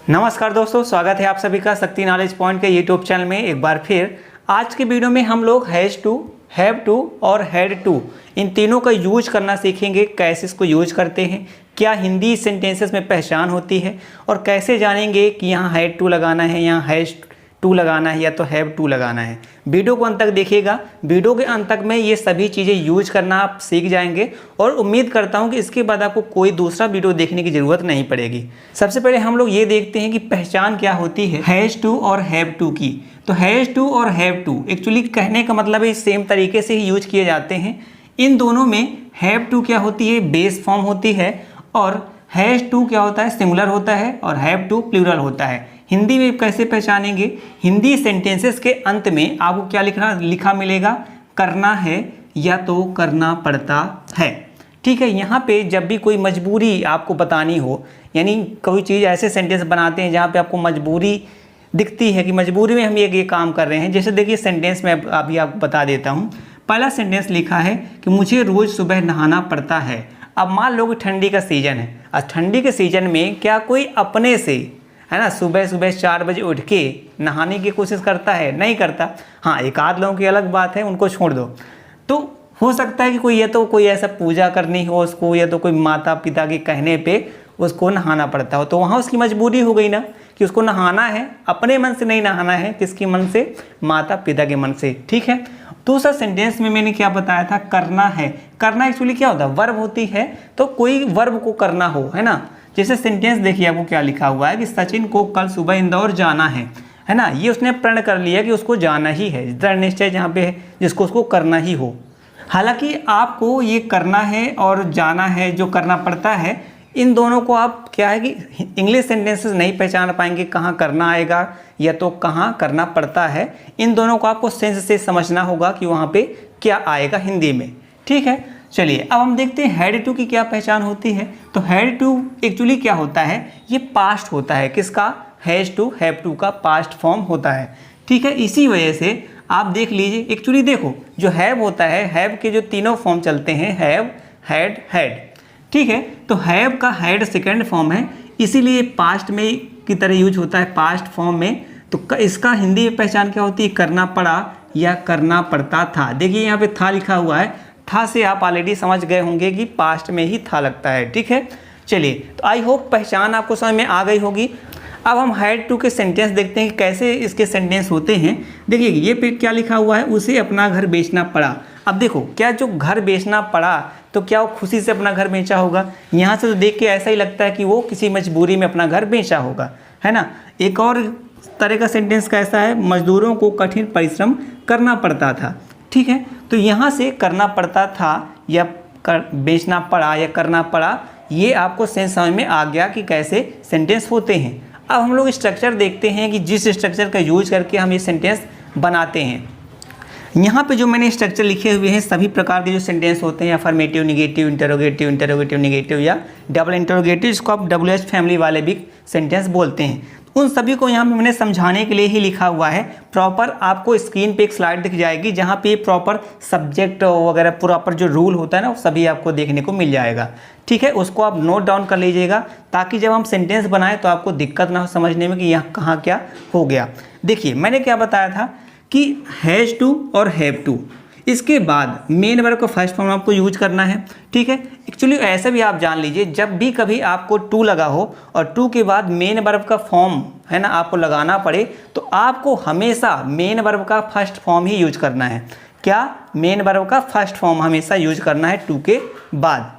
नमस्कार दोस्तों, स्वागत है आप सभी का शक्ति नॉलेज पॉइंट के यूट्यूब चैनल में एक बार फिर। आज के वीडियो में हम लोग हैज़ टू, हैव टू और हैड टू इन तीनों का यूज करना सीखेंगे। कैसे इसको यूज करते हैं, क्या हिंदी सेंटेंसेस में पहचान होती है और कैसे जानेंगे कि यहाँ हैड टू लगाना है, यहाँ हैज़ टू लगाना है या तो हैव टू लगाना है। वीडियो को अंत तक देखिएगा। वीडियो के अंत तक में ये सभी चीज़ें यूज करना आप सीख जाएंगे और उम्मीद करता हूँ कि इसके बाद आपको कोई दूसरा वीडियो देखने की ज़रूरत नहीं पड़ेगी। सबसे पहले हम लोग ये देखते हैं कि पहचान क्या होती है हैज़ टू और हैव टू की। तो हैज़ टू और हैव टू एक्चुअली कहने का मतलब है सेम तरीके से ही यूज किए जाते हैं। इन दोनों में हैव टू क्या होती है, बेस फॉर्म होती है, और हैज़ टू क्या होता है, सिंगुलर होता है, और हैव टू प्लूरल होता है। हिंदी में कैसे पहचानेंगे, हिंदी सेंटेंसेस के अंत में आपको क्या लिखा मिलेगा, करना है या तो करना पड़ता है। ठीक है, यहाँ पे जब भी कोई मजबूरी आपको बतानी हो, यानी कोई चीज़ ऐसे सेंटेंस बनाते हैं जहाँ पे आपको मजबूरी दिखती है कि मजबूरी में हम ये काम कर रहे हैं। जैसे देखिए सेंटेंस में अभी आपको बता देता हूँ। पहला सेंटेंस लिखा है कि मुझे रोज़ सुबह नहाना पड़ता है। अब मान लो कि ठंडी का सीज़न है, और ठंडी के सीज़न में क्या कोई अपने से, है ना, सुबह सुबह 4 बजे उठ के नहाने की कोशिश करता है? नहीं करता। हाँ, एक आध लोगों की अलग बात है, उनको छोड़ दो। तो हो सकता है कि कोई या तो कोई ऐसा पूजा करनी हो उसको, या तो कोई माता पिता के कहने पे उसको नहाना पड़ता हो, तो वहाँ उसकी मजबूरी हो गई ना कि उसको नहाना है। अपने मन से नहीं नहाना है, किसके मन से? माता पिता के मन से। ठीक है। दूसरा सेंटेंस में मैंने क्या बताया था, करना है। करना एक्चुअली क्या होता है, वर्ब होती है। तो कोई वर्ब को करना हो, है ना। जैसे सेंटेंस देखिए आपको क्या लिखा हुआ है कि सचिन को कल सुबह इंदौर जाना है ना। ये उसने प्रण कर लिया कि उसको जाना ही है, दृढ़ निश्चय जहाँ पे है जिसको उसको करना ही हो। हालांकि आपको ये करना है और जाना है जो करना पड़ता है, इन दोनों को आप क्या है कि इंग्लिश सेंटेंसेस नहीं पहचान पाएंगे, कहाँ करना आएगा या तो कहाँ करना पड़ता है। इन दोनों को आपको सेंस से समझना होगा कि वहाँ पे क्या आएगा हिंदी में। ठीक है, चलिए अब हम देखते हैं हैड टू की क्या पहचान होती है। तो हैड टू एक्चुअली क्या होता है, ये पास्ट होता है। किसका? हैज़ टू, हैव टू का पास्ट फॉर्म होता है। ठीक है, इसी वजह से आप देख लीजिए, एक्चुअली देखो जो हैव होता है, हैव के जो तीनों फॉर्म चलते हैं, हैव, हैड, हैड। ठीक है, तो हैव का हैड सेकेंड फॉर्म है, इसीलिए पास्ट में की तरह यूज होता है, पास्ट फॉर्म में। तो इसका हिंदी में पहचान क्या होती है, करना पड़ा या करना पड़ता था। देखिए यहाँ पे था लिखा हुआ है, था से आप ऑलरेडी समझ गए होंगे कि पास्ट में ही था लगता है। ठीक है, चलिए तो आई होप पहचान आपको समझ में आ गई होगी। अब हम हैड टू के सेंटेंस देखते हैं कि कैसे इसके सेंटेंस होते हैं। देखिए ये पे क्या लिखा हुआ है, उसे अपना घर बेचना पड़ा। अब देखो क्या जो घर बेचना पड़ा, तो क्या वो खुशी से अपना घर बेचा होगा? यहाँ से तो देख के ऐसा ही लगता है कि वो किसी मजबूरी में अपना घर बेचा होगा, है ना। एक और तरह का सेंटेंस कैसा है, मजदूरों को कठिन परिश्रम करना पड़ता था। ठीक है, तो यहाँ से करना पड़ता था या बेचना पड़ा या करना पड़ा, ये आपको सेंस समझ में आ गया कि कैसे सेंटेंस होते हैं। अब हम लोग स्ट्रक्चर देखते हैं कि जिस स्ट्रक्चर का यूज करके हम ये सेंटेंस बनाते हैं। यहाँ पे जो मैंने स्ट्रक्चर लिखे हुए हैं, सभी प्रकार के जो सेंटेंस होते हैं, affirmative, negative, interrogative, interrogative negative या डबल इंटरोगेटिव, इसको आप WH फैमिली वाले भी सेंटेंस बोलते हैं। उन सभी को यहाँ पे मैंने समझाने के लिए ही लिखा हुआ है। प्रॉपर आपको स्क्रीन पे एक स्लाइड दिख जाएगी जहाँ पे प्रॉपर सब्जेक्ट वगैरह प्रॉपर जो रूल होता है ना, वो सभी आपको देखने को मिल जाएगा। ठीक है, उसको आप नोट डाउन कर लीजिएगा ताकि जब हम सेंटेंस बनाएं तो आपको दिक्कत ना हो समझने में कि यहाँ कहाँ क्या हो गया। देखिए मैंने क्या बताया था कि हैज़ टू और हैव टू, इसके बाद मेन वर्ब का फर्स्ट फॉर्म आपको यूज करना है। ठीक है, एक्चुअली ऐसा भी आप जान लीजिए, जब भी कभी आपको टू लगा हो और टू के बाद मेन वर्ब का फॉर्म, है ना, आपको लगाना पड़े, तो आपको हमेशा मेन वर्ब का फर्स्ट फॉर्म ही यूज करना है। क्या? मेन वर्ब का फर्स्ट फॉर्म हमेशा यूज करना है टू के बाद।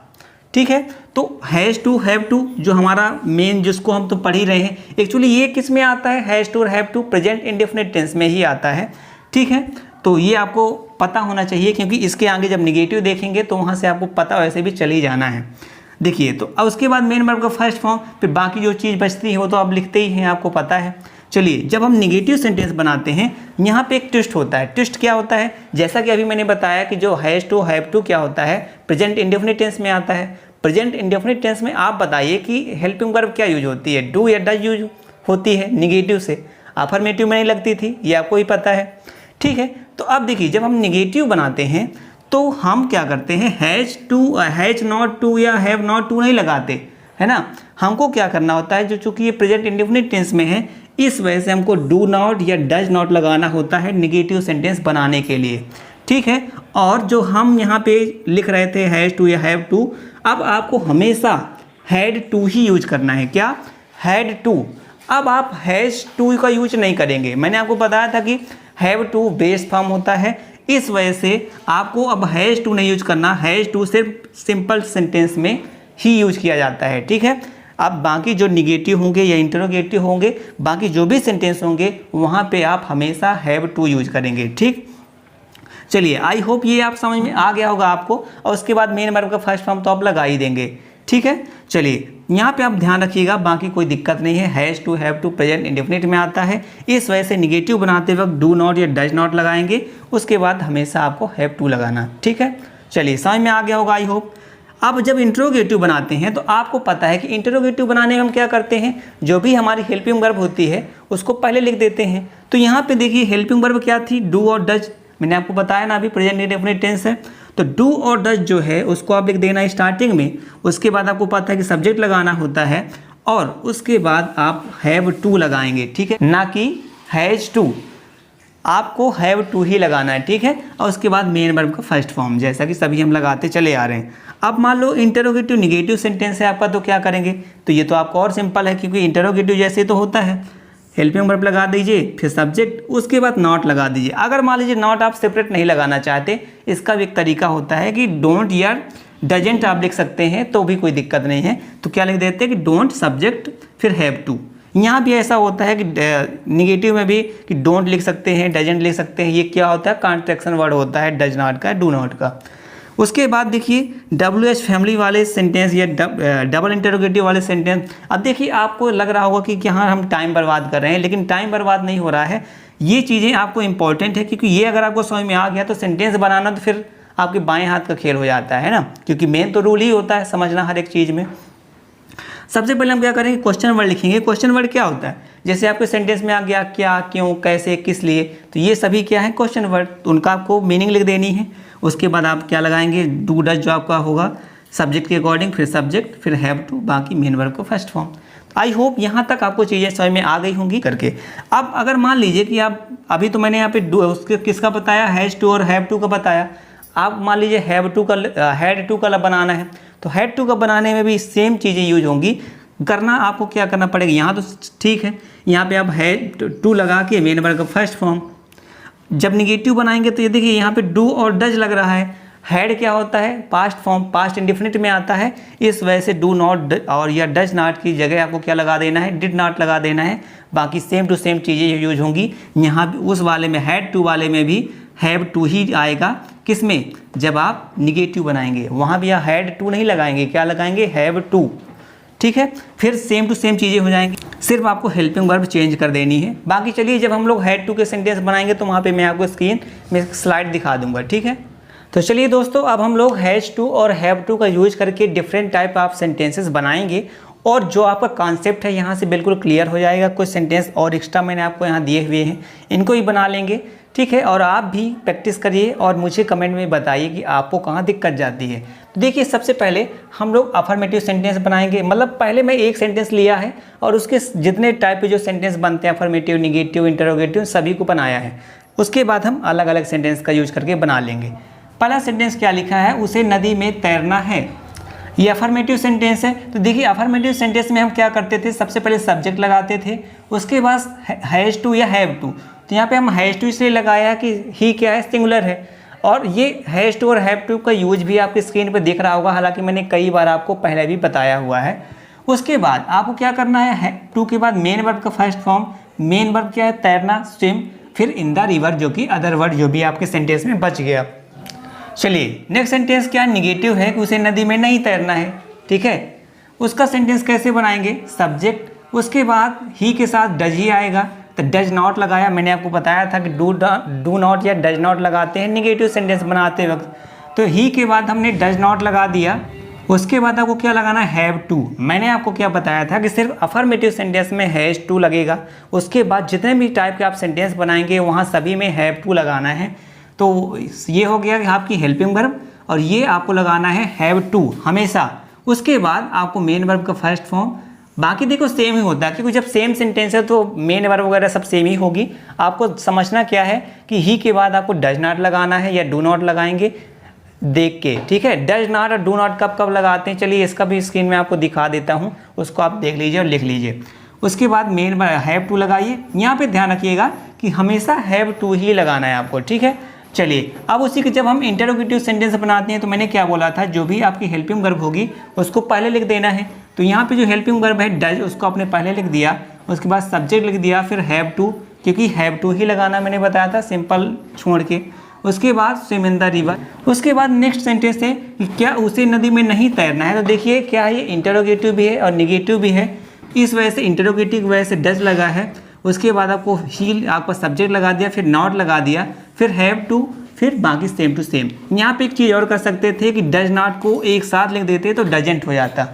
ठीक है, तो हैज़ टू, हैव टू जो हमारा मेन, जिसको हम तो पढ़ ही रहे हैं, एक्चुअली ये किस में आता है, हैज़ टू और have to present indefinite tense में ही आता है। ठीक है, तो ये आपको पता होना चाहिए, क्योंकि इसके आगे जब निगेटिव देखेंगे तो वहाँ से आपको पता वैसे भी चल ही जाना है। देखिए, तो अब उसके बाद मेन वर्ब का फर्स्ट फॉर्म, फिर बाकी जो चीज़ बचती है वो तो आप लिखते ही हैं, आपको पता है। चलिए, जब हम निगेटिव सेंटेंस बनाते हैं, यहाँ पे एक ट्विस्ट होता है। ट्विस्ट क्या होता है, जैसा कि अभी मैंने बताया कि जो हैज़ टू, हैव टू क्या होता है, प्रेजेंट इंडेफिनिट टेंस में आता है। प्रेजेंट इंडेफिनिट टेंस में आप बताइए कि हेल्पिंग वर्ब क्या यूज होती है, डू या डज यूज होती है निगेटिव से। अफर्मेटिव में नहीं लगती थी, ये आपको ही पता है। ठीक है, तो अब देखिए जब हम निगेटिव बनाते हैं तो हम क्या करते हैं, has to, has not to या हैव नॉट टू नहीं लगाते, है ना। हमको क्या करना होता है, जो चूंकि ये प्रेजेंट इंडेफिनिट टेंस में है, इस वजह से हमको डू नॉट या डज नॉट लगाना होता है निगेटिव सेंटेंस बनाने के लिए, ठीक है। और जो हम यहाँ पे लिख रहे थे हैज़ टू या हैव टू, अब आपको हमेशा हैड टू ही यूज करना है। क्या? Had to. अब आप हैज़ टू का यूज नहीं करेंगे। मैंने आपको बताया था कि हैव टू बेस फॉर्म होता है, इस वजह से आपको अब हैज़ टू नहीं यूज करना। हैज़ टू सिर्फ सिंपल सेंटेंस में ही यूज किया जाता है, ठीक है। अब बाकी जो निगेटिव होंगे या इंटरोगेटिव होंगे, बाकी जो भी सेंटेंस होंगे, वहाँ पे आप हमेशा हैव टू यूज करेंगे, ठीक। चलिए, आई होप ये आप समझ में आ गया होगा आपको। और उसके बाद मेन वर्ब का फर्स्ट फॉर्म तो आप लगा ही देंगे, ठीक है। चलिए, यहाँ पे आप ध्यान रखिएगा, बाकी कोई दिक्कत नहीं है। Has to, have to present indefinite में आता है, इस वजह से निगेटिव बनाते वक्त डू नॉट या डज नॉट लगाएंगे, उसके बाद हमेशा आपको हैव टू लगाना, ठीक है। चलिए, समझ में आ गया होगा आई होप। अब जब इंटरोगेटिव बनाते हैं तो आपको पता है कि इंटरोगेटिव बनाने में हम क्या करते हैं, जो भी हमारी हेल्पिंग वर्ब होती है उसको पहले लिख देते हैं। तो यहाँ पे देखिए हेल्पिंग वर्ब क्या थी, डू और डज। मैंने आपको बताया ना अभी प्रेजेंट इंडेफिनिट टेंस है, तो डू और डज जो है उसको आप लिख देना स्टार्टिंग में। उसके बाद आपको पता है कि सब्जेक्ट लगाना होता है और उसके बाद आप हैव टू लगाएंगे, ठीक है, ना कि हैज़ टू। आपको हैव टू ही लगाना है, ठीक है। और उसके बाद मेन वर्ब का फर्स्ट फॉर्म, जैसा कि सभी हम लगाते चले आ रहे हैं। अब मान लो इंटरोगेटिव निगेटिव सेंटेंस है आपका, तो क्या करेंगे, तो ये तो आपको और सिंपल है, क्योंकि इंटरोगेटिव जैसे तो होता है, हेल्पिंग वर्ब लगा दीजिए, फिर सब्जेक्ट, उसके बाद नॉट लगा दीजिए। अगर मान लीजिए नॉट आप सेपरेट नहीं लगाना चाहते, इसका भी एक तरीका होता है कि डोंट या डजेंट आप लिख सकते हैं, तो भी कोई दिक्कत नहीं है। तो क्या लिख देते हैं कि डोंट सब्जेक्ट फिर हैव टू। यहाँ भी ऐसा होता है कि निगेटिव में भी कि डोंट लिख सकते हैं, डजेंट लिख सकते हैं। ये क्या होता है, कॉन्ट्रैक्शन वर्ड होता है डज नॉट का, डू नॉट का। उसके बाद देखिए WH फैमिली वाले सेंटेंस या डबल इंटरोगेटिव वाले सेंटेंस। अब देखिए आपको लग रहा होगा कि हाँ हम टाइम बर्बाद कर रहे हैं, लेकिन टाइम बर्बाद नहीं हो रहा है। ये चीज़ें आपको इंपॉर्टेंट है, क्योंकि ये अगर आपको समझ में आ गया तो सेंटेंस बनाना तो फिर आपके बाएं हाथ का खेल हो जाता है ना, क्योंकि मेन तो रूल ही होता है समझना हर एक चीज़ में। सबसे पहले हम क्या करेंगे, क्वेश्चन वर्ड लिखेंगे। क्वेश्चन वर्ड क्या होता है, जैसे आपके सेंटेंस में आ गया क्या, क्यों, कैसे, किस लिए, तो ये सभी क्या है क्वेश्चन वर्ड, तो उनका आपको मीनिंग लिख देनी है। उसके बाद आप क्या लगाएंगे, डू डज जो आपका होगा सब्जेक्ट के अकॉर्डिंग, फिर सब्जेक्ट, फिर हैव टू, बाकी मेन वर्ब का फर्स्ट फॉर्म। आई होप यहाँ तक आपको चीज़ें समझ में आ गई होंगी करके। अब अगर मान लीजिए कि आप अभी तो मैंने यहाँ पे उसके किसका बताया, हैज़ टू और हैव टू का बताया। आप मान लीजिए हैव टू का हैड टू का बनाना है, तो हैड टू का बनाने में भी सेम चीज़ें यूज होंगी। करना आपको क्या करना पड़ेगा, यहाँ तो ठीक है, यहाँ पे आप हैड टू लगा के मेन वर्ब का फर्स्ट फॉर्म। जब निगेटिव बनाएंगे तो ये देखिए यहाँ पे डू और डज लग रहा है। हैड क्या होता है, पास्ट फॉर्म, पास्ट इंडेफिनिट में आता है, इस वजह से डू नॉट और या डज नॉट की जगह आपको क्या लगा देना है, डिड नॉट लगा देना है। बाकी सेम टू सेम चीज़ें यूज होंगी। यहाँ भी उस वाले में हैड टू वाले में भी हैव टू ही आएगा, किसमें, जब आप निगेटिव बनाएंगे, वहाँ भी हैड टू नहीं लगाएंगे, क्या लगाएंगे, हैव टू, ठीक है। फिर सेम टू सेम चीज़ें हो जाएंगी, सिर्फ आपको हेल्पिंग वर्ब चेंज कर देनी है। बाकी चलिए जब हम लोग हैड टू के सेंटेंस बनाएंगे तो वहाँ पे मैं आपको स्क्रीन में स्लाइड दिखा दूंगा, ठीक है। तो चलिए दोस्तों, अब हम लोग हैज़ टू और हैव टू का यूज करके डिफरेंट टाइप ऑफ सेंटेंसेस बनाएंगे, और जो आपका कॉन्सेप्ट है यहाँ से बिल्कुल क्लियर हो जाएगा। कुछ सेंटेंस और एक्स्ट्रा मैंने आपको यहाँ दिए हुए हैं, इनको ही बना लेंगे, ठीक है। और आप भी प्रैक्टिस करिए और मुझे कमेंट में बताइए कि आपको कहाँ दिक्कत जाती है। तो देखिए सबसे पहले हम लोग अफर्मेटिव सेंटेंस बनाएंगे। मतलब पहले मैं एक सेंटेंस लिया है और उसके जितने टाइप के जो सेंटेंस बनते हैं, अफर्मेटिव, निगेटिव, इंटरोगेटिव, सभी को बनाया है। उसके बाद हम अलग अलग सेंटेंस का यूज करके बना लेंगे। पहला सेंटेंस क्या लिखा है, उसे नदी में तैरना है, ये अफर्मेटिव सेंटेंस है। तो देखिए अफर्मेटिव सेंटेंस में हम क्या करते थे, सबसे पहले सब्जेक्ट लगाते थे, उसके बाद हैज़ टू या हैव टू। तो यहाँ पे हम हैज़ टू इसलिए लगाया कि ही क्या है, सिंगुलर है। और ये हैज़ टू और हैव टू का यूज भी आपकी स्क्रीन पर दिख रहा होगा, हालांकि मैंने कई बार आपको पहले भी बताया हुआ है। उसके बाद आपको क्या करना है, टू के बाद मेन वर्ब का फर्स्ट फॉर्म। मेन वर्ब क्या है, तैरना, स्विम, फिर इन द रिवर, जो कि अदर वर्ड जो भी आपके सेंटेंस में बच गया। चलिए नेक्स्ट सेंटेंस क्या, निगेटिव है कि उसे नदी में नहीं तैरना है, ठीक है। उसका सेंटेंस कैसे बनाएंगे, सब्जेक्ट, उसके बाद ही के साथ डज ही आएगा, तो डज नॉट लगाया। मैंने आपको बताया था कि डू नॉट या डज नॉट लगाते हैं निगेटिव सेंटेंस बनाते वक्त, तो ही के बाद हमने डज नॉट लगा दिया। उसके बाद आपको क्या लगाना है, हैव टू। मैंने आपको क्या बताया था कि सिर्फ अफर्मेटिव सेंटेंस में हैज़ टू लगेगा। उसके बाद जितने भी टाइप के आप सेंटेंस बनाएंगे वहाँ सभी में हैव टू लगाना है। तो ये हो गया कि आपकी हेल्पिंग वर्ब, और ये आपको लगाना है हैव टू हमेशा। उसके बाद आपको मेन वर्ब का फर्स्ट फॉर्म, बाकी देखो सेम ही होता है क्योंकि जब सेम सेंटेंस है तो मेन वर्ब वगैरह सब सेम ही होगी। आपको समझना क्या है कि ही के बाद आपको डज नॉट लगाना है या डू नॉट लगाएंगे देख के, ठीक है। डज नॉट और डू नॉट कब कब लगाते हैं, चलिए इसका भी स्क्रीन में आपको दिखा देता हूँ, उसको आप देख लीजिए और लिख लीजिए। उसके बाद मेन हैव टू लगाइए, यहाँ पे ध्यान रखिएगा कि हमेशा हैव टू ही लगाना है आपको, ठीक है। चलिए अब उसी के जब हम इंटरोगेटिव सेंटेंस बनाते हैं तो मैंने क्या बोला था, जो भी आपकी हेल्पिंग वर्ब होगी उसको पहले लिख देना है। तो यहाँ पे जो हेल्पिंग वर्ब है डज, उसको आपने पहले लिख दिया, उसके बाद सब्जेक्ट लिख दिया, फिर हैव टू, क्योंकि हैव टू ही लगाना मैंने बताया था सिंपल छोड़ के। उसके बाद स्विम इन द रिवर। उसके बाद नेक्स्ट सेंटेंस है कि क्या उसे नदी में नहीं तैरना है। तो देखिए क्या ये इंटरोगेटिव भी है और निगेटिव भी है, इस वजह से इंटरोगेटिव की वजह से डज लगा है। उसके बाद आपको ही आपका सब्जेक्ट लगा दिया, फिर नॉट लगा दिया, फिर हैव टू, फिर बाकी सेम टू सेम। यहाँ पे एक चीज़ और कर सकते थे कि डज नॉट को एक साथ लिख देते तो डजेंट हो जाता।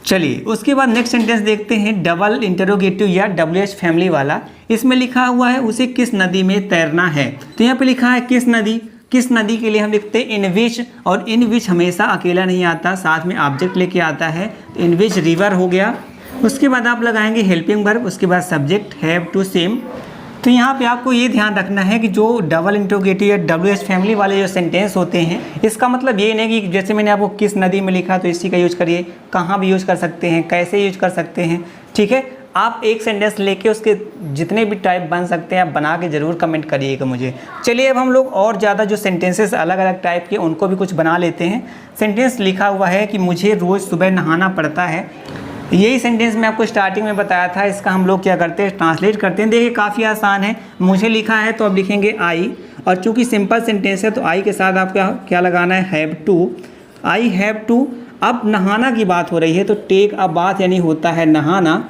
चलिए उसके बाद नेक्स्ट सेंटेंस देखते हैं, डबल इंटरोगेटिव या WH फैमिली वाला। इसमें लिखा हुआ है उसे किस नदी में तैरना है। तो यहाँ पे लिखा है किस नदी, किस नदी के लिए हम लिखते हैं इन विच, और इन विच हमेशा अकेला नहीं आता, साथ में ऑब्जेक्ट लेके आता है। इन विच रिवर हो गया। उसके बाद आप लगाएंगे हेल्पिंग वर्ब, उसके बाद सब्जेक्ट हैव टू सेम। तो यहाँ पे आपको ये ध्यान रखना है कि जो डबल इंटरोगेटिव या WH फैमिली वाले जो सेंटेंस होते हैं, इसका मतलब ये नहीं कि जैसे मैंने आपको किस नदी में लिखा तो इसी का यूज करिए, कहाँ भी यूज कर सकते हैं, कैसे यूज कर सकते हैं, ठीक है। आप एक सेंटेंस लेके उसके जितने भी टाइप बन सकते हैं आप बना के ज़रूर कमेंट करिएगा मुझे। चलिए अब हम लोग और ज़्यादा जो सेंटेंसेस अलग अलग टाइप के उनको भी कुछ बना लेते हैं। सेंटेंस लिखा हुआ है कि मुझे रोज़ सुबह नहाना पड़ता है। यही सेंटेंस मैं आपको स्टार्टिंग में बताया था, इसका हम लोग क्या करते हैं ट्रांसलेट करते हैं। देखिए काफ़ी आसान है, मुझे लिखा है तो अब लिखेंगे आई, और चूंकि सिंपल सेंटेंस है तो आई के साथ आप क्या लगाना है, have to. I have to. अब नहाना की बात हो रही है तो टेक अ बाथ यानी होता है नहाना,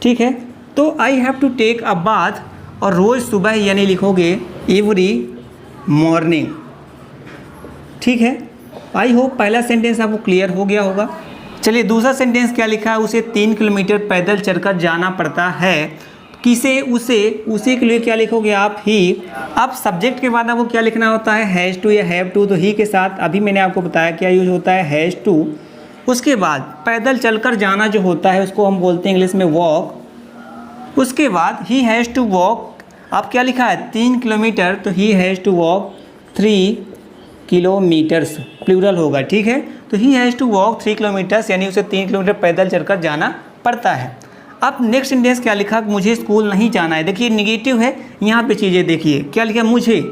ठीक है। तो I have to take a bath, और रोज़ सुबह यानी लिखोगे एवरी मॉर्निंग, ठीक है। आई होप पहला सेंटेंस आपको क्लियर हो गया होगा। चलिए दूसरा सेंटेंस क्या लिखा है, उसे 3 किलोमीटर पैदल चलकर जाना पड़ता है। किसे, उसे के लिए क्या लिखोगे आप, ही। अब सब्जेक्ट के बाद आपको क्या लिखना होता है, हैज़ टू या हैव टू। तो ही के साथ अभी मैंने आपको बताया क्या यूज होता है, हैज़ टू। उसके बाद पैदल चलकर जाना जो होता है उसको हम बोलते हैं इंग्लिश में वॉक। उसके बाद ही हैज़ टू वॉक। अब क्या लिखा है 3 किलोमीटर, तो he has to walk 3 kilometres, plural होगा, ठीक है। तो he has to walk 3 kilometres, यानी उसे 3 किलोमीटर पैदल चलकर जाना पड़ता है। अब नेक्स्ट सेंटेंस क्या लिखा, मुझे स्कूल नहीं जाना है। देखिए निगेटिव है, यहाँ पे चीज़ें देखिए क्या लिखा, मुझे,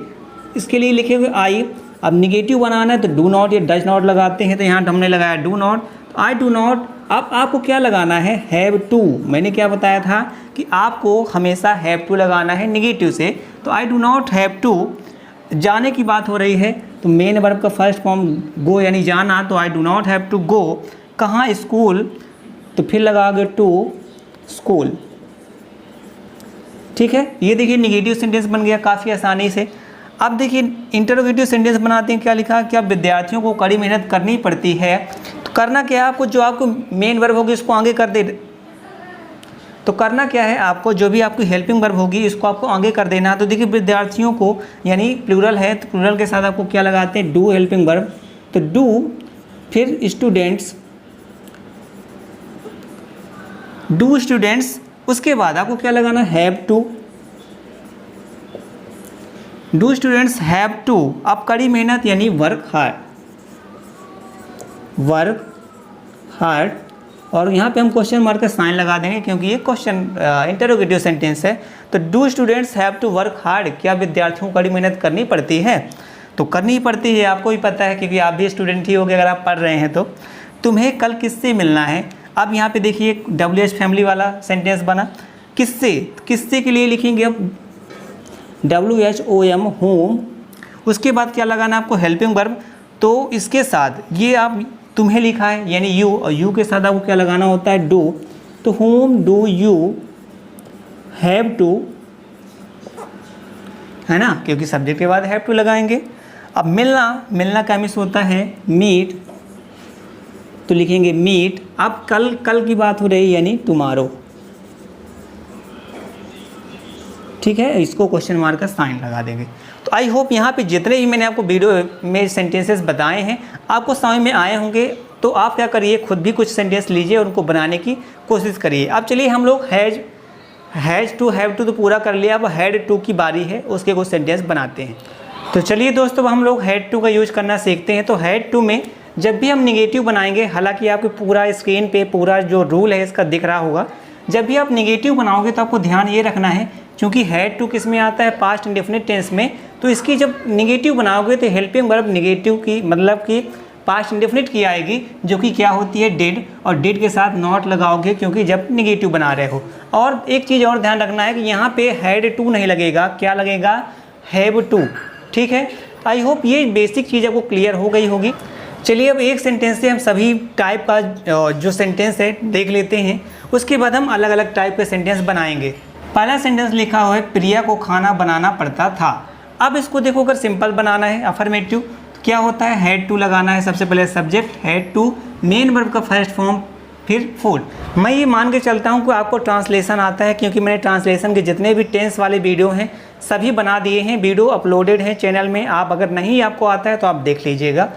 इसके लिए लिखे हुए आई। अब निगेटिव बनाना है तो डू नॉट या डज नॉट लगाते हैं, तो यहाँ हमने लगाया do not, I do not. अब आपको क्या लगाना है, हैव टू। मैंने क्या बताया था कि आपको हमेशा हैव टू लगाना है निगेटिव से, तो I do not have to. जाने की बात हो रही है तो मेन वर्ब का फर्स्ट फॉर्म गो यानी जाना, तो I do not have to go. कहाँ, स्कूल, तो फिर लगाओगे टू स्कूल, ठीक है। ये देखिए निगेटिव सेंटेंस बन गया काफ़ी आसानी से। अब देखिए इंटरोगेटिव सेंटेंस बनाते हैं, क्या लिखा, क्या विद्यार्थियों को कड़ी मेहनत करनी पड़ती है। तो करना क्या है आपको, जो आपको मेन वर्ब होगी उसको आगे कर दे, तो करना क्या है आपको, जो भी आपकी हेल्पिंग वर्ब होगी इसको आपको आगे कर देना। तो देखिए विद्यार्थियों को यानी प्लूरल है तो प्लूरल के साथ आपको क्या लगाते हैं, डू हेल्पिंग वर्ब, तो डू, फिर स्टूडेंट्स, डू स्टूडेंट्स। उसके बाद आपको क्या लगाना, have to, do students have to. अब कड़ी मेहनत यानी वर्क हार्ड, वर्क हार्ड, और यहाँ पे हम क्वेश्चन मार्क का साइन लगा देंगे क्योंकि ये क्वेश्चन इंटरोगेटिव सेंटेंस है। तो do students have to work hard, क्या विद्यार्थियों को कड़ी मेहनत करनी पड़ती है। तो करनी ही पड़ती है, आपको भी पता है क्योंकि आप भी स्टूडेंट ही होगे अगर आप पढ़ रहे हैं तो। तुम्हें कल किससे मिलना है। अब यहाँ पे देखिए WH फैमिली वाला सेंटेंस बना, किससे, किससे के लिए लिखेंगे अब WHOM, होम। उसके बाद क्या लगाना आपको, हेल्पिंग वर्ब। तो इसके साथ ये आप तुम्हें लिखा है यानी यू, और यू के साथ आपको क्या लगाना होता है, डू। तो home do you have to, है ना, क्योंकि सब्जेक्ट के बाद हैव टू लगाएंगे। अब मिलना, मिलना का मिस होता है मीट, तो लिखेंगे मीट। अब कल की बात हो रही है यानी टुमारो, ठीक है, इसको क्वेश्चन मार्क का साइन लगा देंगे। तो आई होप यहाँ पे जितने भी मैंने आपको वीडियो में सेंटेंसेस बताए हैं आपको समझ में आए होंगे। तो आप क्या करिए, खुद भी कुछ सेंटेंस लीजिए और उनको बनाने की कोशिश करिए। अब चलिए हम लोग हैज़ टू हैव टू तो पूरा कर लिया, अब हैड टू की बारी है, उसके कुछ सेंटेंस बनाते हैं। तो चलिए दोस्तों हम लोग हैड टू का यूज करना सीखते हैं। तो हैड टू में जब भी हम निगेटिव बनाएंगे, हालांकि आपको पूरा स्क्रीन पे पूरा जो रूल है इसका दिख रहा होगा, जब भी आप निगेटिव बनाओगे तो आपको ध्यान ये रखना है, क्योंकि हैड टू किस में आता है, पास्ट इंडेफिनिट टेंस में, तो इसकी जब निगेटिव बनाओगे तो हेल्पिंग वर्ब निगेटिव की मतलब कि पास्ट इंडेफिनिट की आएगी, जो कि क्या होती है डिड, और डिड के साथ नॉट लगाओगे क्योंकि जब निगेटिव बना रहे हो। और एक चीज़ और ध्यान रखना है कि यहाँ पे हैड टू नहीं लगेगा, क्या लगेगा, हैव टू। ठीक है, आई होप ये बेसिक चीज़ आपको क्लियर हो गई होगी। चलिए अब एक सेंटेंस से हम सभी टाइप का जो सेंटेंस है देख लेते हैं, उसके बाद हम अलग अलग टाइप के सेंटेंस बनाएंगे। पहला सेंटेंस लिखा हुआ है, प्रिया को खाना बनाना पड़ता था। अब इसको देखो, अगर सिंपल बनाना है अफर्मेटिव तो क्या होता है, हैड टू लगाना है। सबसे पहले subject had to, main verb का फर्स्ट फॉर्म, फिर फूड। मैं ये मान के चलता हूँ कि आपको ट्रांसलेशन आता है, क्योंकि मैंने ट्रांसलेशन के जितने भी टेंस वाले वीडियो हैं सभी बना दिए हैं, वीडियो अपलोडेड हैं चैनल में। आप अगर नहीं आपको आता है तो आप देख लीजिएगा।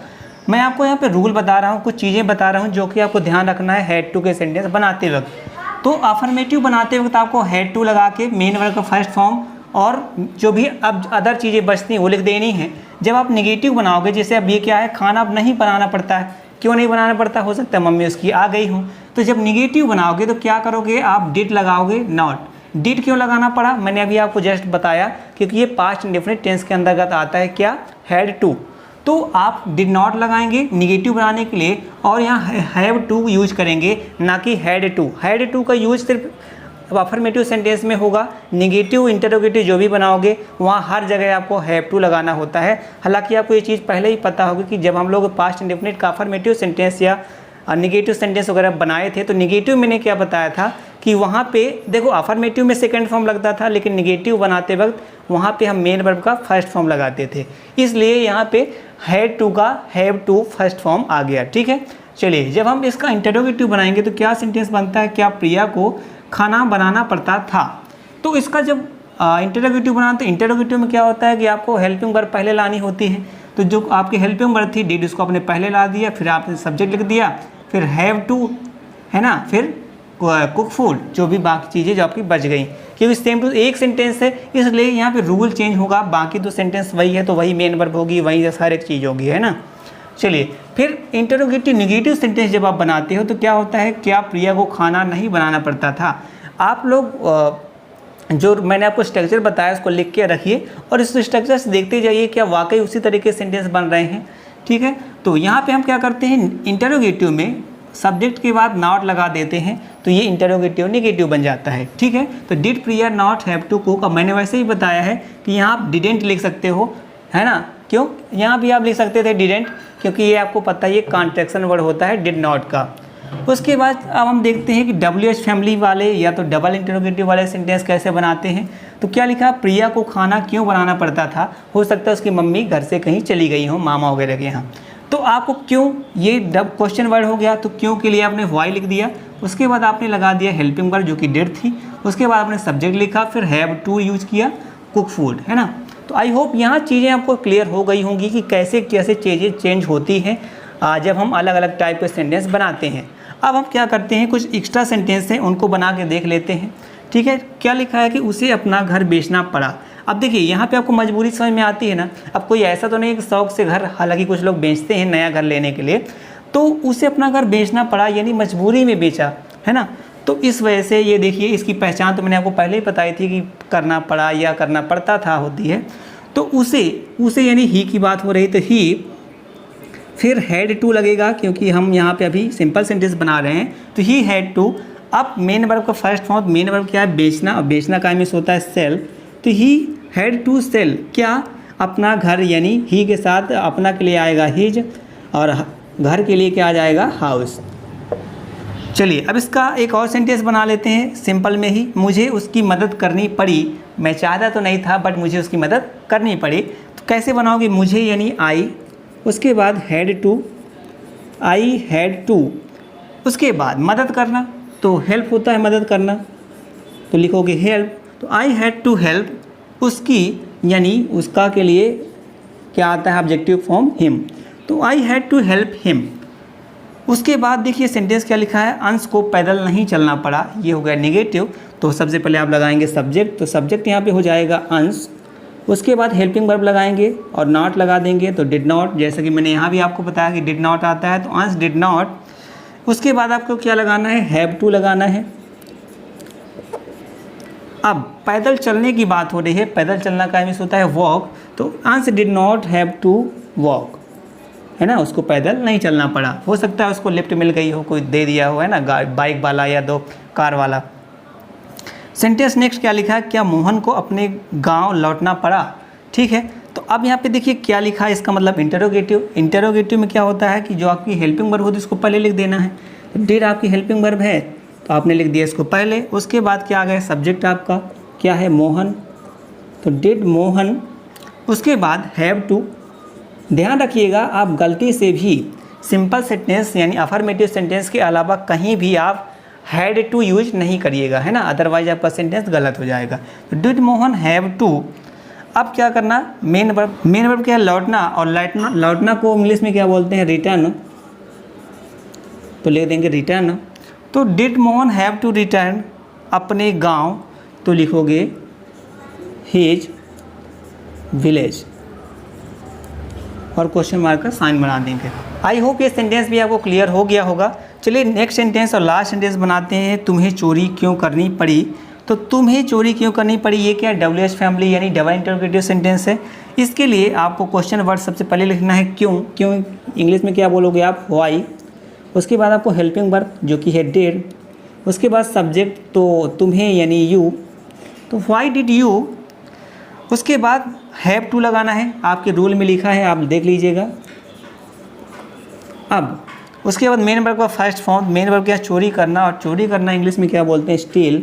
मैं आपको यहाँ पे रूल बता रहा हूँ, कुछ चीज़ें बता रहा हूँ जो कि आपको ध्यान रखना है हैड टू के सेंटेंस बनाते वक्त। तो अफर्मेटिव बनाते वक्त आपको हैड टू लगा के मेन वर्ब का फर्स्ट फॉर्म और जो भी अब अदर चीज़ें बचती हैं वो लिख देनी है। जब आप निगेटिव बनाओगे, जैसे अब ये क्या है, खाना अब नहीं बनाना पड़ता है, क्यों नहीं बनाना पड़ता, हो सकता है मम्मी उसकी आ गई हो। तो जब निगेटिव बनाओगे तो क्या करोगे, आप डिड लगाओगे, नॉट। डिड क्यों लगाना पड़ा, मैंने अभी आपको जस्ट बताया, क्योंकि ये पास्ट इंडेफिनिट टेंस के अंतर्गत आता है, क्या, हैड टू। तो आप डिड नॉट लगाएंगे निगेटिव बनाने के लिए, और यहाँ हैव टू यूज करेंगे, ना कि हैड टू। हैड टू का यूज सिर्फ अफर्मेटिव सेंटेंस में होगा। निगेटिव इंटरोगेटिव जो भी बनाओगे वहाँ हर जगह आपको हैव टू लगाना होता है। हालांकि आपको ये चीज़ पहले ही पता होगी कि जब हम लोग पास्ट इंडेफिनिट का अफर्मेटिव सेंटेंस या निगेटिव सेंटेंस वगैरह बनाए थे, तो निगेटिव मैंने क्या बताया था कि वहाँ पे देखो अफर्मेटिव में सेकंड फॉर्म लगता था, लेकिन निगेटिव बनाते वक्त वहाँ पे हम मेन वर्ब का फर्स्ट फॉर्म लगाते थे, इसलिए यहाँ पे हैड टू का हैव टू फर्स्ट फॉर्म आ गया। ठीक है, चलिए जब हम इसका इंटरोगेटिव बनाएंगे तो क्या सेंटेंस बनता है, क्या प्रिया को खाना बनाना पड़ता था। तो इसका जब इंटरोगेटिव बनाते हैं, इंटरोगेटिव में क्या होता है कि आपको हेल्पिंग वर्ब पहले लानी होती है। तो जो आपकी हेल्पिंग वर्ब थी डिड, उसको आपने पहले ला दिया, फिर आपने सब्जेक्ट लिख दिया, फिर हैव टू, है ना, फिर कुक फूड, जो भी बाकी चीज़ें जो आपकी बच गई, क्योंकि सेम टू एक सेंटेंस है, इसलिए यहाँ पे रूल चेंज होगा। बाकी तो सेंटेंस वही है, तो वही मेन वर्ब होगी, वही हर एक चीज़ होगी, है ना। चलिए फिर इंटरोगेटिव निगेटिव सेंटेंस जब आप बनाते हो तो क्या होता है, क्या प्रिया को खाना नहीं बनाना पड़ता था। आप लोग जो मैंने आपको स्ट्रक्चर बताया उसको लिख के रखिए और इस स्ट्रक्चर से देखते जाइए क्या वाकई उसी तरीके से सेंटेंस बन रहे हैं। ठीक है, तो यहाँ पे हम क्या करते हैं, इंटरोगेटिव में सब्जेक्ट के बाद नॉट लगा देते हैं, तो ये इंटरोगेटिव निगेटिव बन जाता है। ठीक है, तो did Priya not have to cook, अब मैंने वैसे ही बताया है कि यहाँ आप डिडेंट लिख सकते हो, है ना। क्यों, यहाँ भी आप लिख सकते थे डिडेंट, क्योंकि ये आपको पता है ये कॉन्ट्रैक्शन वर्ड होता है डिड नॉट का। उसके बाद अब हम देखते हैं कि WH फैमिली वाले या तो डबल इंटरोगेटिव वाले सेंटेंस कैसे बनाते हैं। तो क्या लिखा, प्रिया को खाना क्यों बनाना पड़ता था, हो सकता है उसकी मम्मी घर से कहीं चली गई हो, मामा वगैरह के यहाँ। तो आपको क्यों, ये क्वेश्चन वर्ड हो गया, तो क्यों के लिए आपने वाई लिख दिया, उसके बाद आपने लगा दिया हेल्पिंग वर्ब जो कि डिड थी, उसके बाद आपने सब्जेक्ट लिखा, फिर हैव टू यूज किया, कुक फूड, है ना। तो आई होप यहाँ चीज़ें आपको क्लियर हो गई होंगी कि कैसे कैसे चीज़ें चेंज होती हैं जब हम अलग अलग टाइप के सेंटेंस बनाते हैं। अब हम क्या करते हैं, कुछ एक्स्ट्रा सेंटेंस हैं उनको बना के देख लेते हैं। ठीक है, क्या लिखा है कि उसे अपना घर बेचना पड़ा। अब देखिए यहाँ पे आपको मजबूरी समझ में आती है ना। अब कोई ऐसा तो नहीं कि शौक से घर, हालांकि कुछ लोग बेचते हैं नया घर लेने के लिए, तो उसे अपना घर बेचना पड़ा यानी मजबूरी में बेचा, है ना। तो इस वजह से ये देखिए, इसकी पहचान तो मैंने आपको पहले ही बताई थी कि करना पड़ा या करना पड़ता था होती है। तो उसे यानी ही की बात हो रही, तो ही, फिर हैड टू लगेगा क्योंकि हम यहाँ पे अभी सिंपल सेंटेंस बना रहे हैं, तो ही हैड टू। अब मेन वर्ब का फर्स्ट फॉर्म, मेन वर्ब क्या है, बेचना, और बेचना का मीन्स होता है सेल, तो ही हैड टू सेल, क्या, अपना घर, यानी ही के साथ अपना के लिए आएगा हिज, और घर के लिए क्या आ जाएगा, हाउस। चलिए अब इसका एक और सेंटेंस बना लेते हैं सिंपल में ही, मुझे उसकी मदद करनी पड़ी, मैं चाहता तो नहीं था बट मुझे उसकी मदद करनी पड़ी। तो कैसे बनाओगे, मुझे यानी आई, उसके बाद had to, I had to, उसके बाद मदद करना, तो हेल्प होता है मदद करना, तो लिखोगे हेल्प, तो आई हैड टू हेल्प, उसकी यानी उसका के लिए क्या आता है ऑब्जेक्टिव फॉर्म हिम, तो I had to help him. उसके बाद देखिए सेंटेंस क्या लिखा है, अंश को पैदल नहीं चलना पड़ा, ये हो गया नेगेटिव। तो सबसे पहले आप लगाएंगे सब्जेक्ट, तो सब्जेक्ट यहाँ पे हो जाएगा अंश। उसके बाद हेल्पिंग वर्ब लगाएंगे और नॉट लगा देंगे, तो डिड नॉट, जैसा कि मैंने यहाँ भी आपको बताया कि डिड नॉट आता है, तो अंश डिड नॉट। उसके बाद आपको क्या लगाना है, हैव टू लगाना है। अब पैदल चलने की बात हो रही है, पैदल चलना का मीन्स होता है वॉक, तो Ansh did not have to walk, है ना, उसको पैदल नहीं चलना पड़ा। हो सकता है उसको लिफ्ट मिल गई हो, कोई दे दिया हो, है ना, बाइक वाला या दो कार वाला। सेंटेंस नेक्स्ट क्या लिखा है, क्या मोहन को अपने गांव लौटना पड़ा, ठीक है। तो अब यहाँ पे देखिए क्या लिखा है, इसका मतलब इंटरोगेटिव। इंटरोगेटिव में क्या होता है कि जो आपकी हेल्पिंग वर्ब होती है उसको पहले लिख देना है। तो डिड आपकी हेल्पिंग वर्ब है तो आपने लिख दिया इसको पहले। उसके बाद क्या आ गया, सब्जेक्ट आपका क्या है, मोहन, तो डिड मोहन। उसके बाद हैव टू। ध्यान रखिएगा आप गलती से भी सिंपल सेंटेंस यानी अफर्मेटिव सेंटेंस के अलावा कहीं भी आप हैड टू यूज नहीं करिएगा, है ना, अदरवाइज आपका सेंटेंस गलत हो जाएगा। तो डिड मोहन हैव टू। अब क्या करना, मेन वर्ब। मेन वर्ब क्या है, लौटना, और लौटना को इंग्लिश में क्या बोलते हैं, रिटर्न, तो लिख देंगे रिटर्न। तो did Mohan have to return अपने गांव, तो लिखोगे हिज विलेज और क्वेश्चन मार्क का साइन बना देंगे। आई होप ये सेंटेंस भी आपको क्लियर हो गया होगा। चलिए नेक्स्ट सेंटेंस और लास्ट सेंटेंस बनाते हैं, तुम्हें चोरी क्यों करनी पड़ी। तो तुम्हें चोरी क्यों करनी पड़ी, ये क्या है, WH फैमिली यानी डबल इंटरोगेटिव सेंटेंस है। इसके लिए आपको क्वेश्चन वर्ड सबसे पहले लिखना है क्यों। क्यों इंग्लिश में क्या बोलोगे आप, वाई। उसके बाद आपको हेल्पिंग वर्ब जो कि है डिड। उसके बाद सब्जेक्ट, तो तुम्हें यानी यू, तो वाई डिड यू। उसके बाद हैव टू लगाना है, आपके रूल में लिखा है, आप देख लीजिएगा। अब उसके बाद मेन वर्ब का फर्स्ट फॉर्म, मेन वर्ब क्या है, चोरी करना, और चोरी करना इंग्लिश में क्या बोलते हैं, स्टील,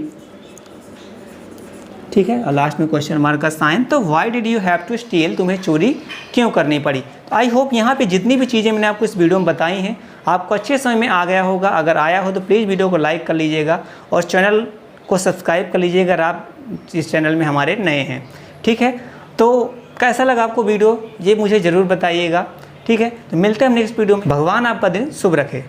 ठीक है। और लास्ट में क्वेश्चन मार्क का साइन। तो why did you have to steal, तुम्हें चोरी क्यों करनी पड़ी। तो आई होप यहाँ पे जितनी भी चीज़ें मैंने आपको इस वीडियो में बताई हैं आपको अच्छे समझ में आ गया होगा। अगर आया हो तो प्लीज़ वीडियो को लाइक कर लीजिएगा और चैनल को सब्सक्राइब कर लीजिएगा अगर आप इस चैनल में हमारे नए हैं, ठीक है। तो कैसा लगा आपको वीडियो, ये मुझे ज़रूर बताइएगा, ठीक है। तो मिलते हैं हम नेक्स्ट वीडियो में। भगवान आपका दिन शुभ रखे।